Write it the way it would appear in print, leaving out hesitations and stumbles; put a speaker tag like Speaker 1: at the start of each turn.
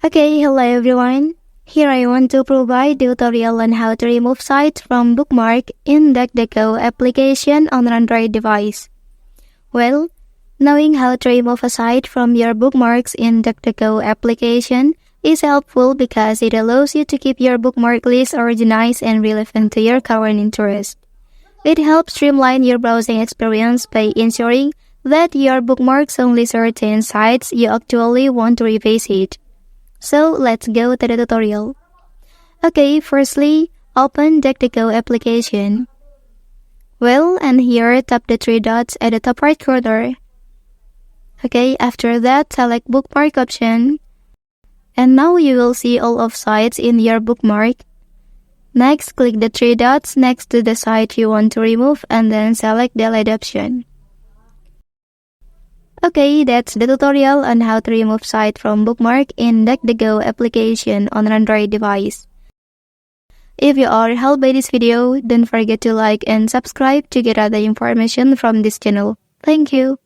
Speaker 1: Okay, hello everyone. Here I want to provide tutorial on how to remove sites from bookmark in DuckduckGo application on an Android device. Well, knowing how to remove a site from your bookmarks in DuckduckGo application is helpful because it allows you to keep your bookmark list organized and relevant to your current interest. It helps streamline your browsing experience by ensuring that your bookmarks only certain sites you actually want to revisit. So let's go to the tutorial. Okay, firstly, open DuckduckGo application. Well, and here tap the three dots at the top right corner. Okay, after that, select bookmark option. And now you will see all of sites in your bookmark. Next, click the three dots next to the site you want to remove and then select delete option. Okay, that's the tutorial on how to remove site from bookmark in DuckduckGo application on an Android device. If you are helped by this video, don't forget to like and subscribe to get other information from this channel. Thank you.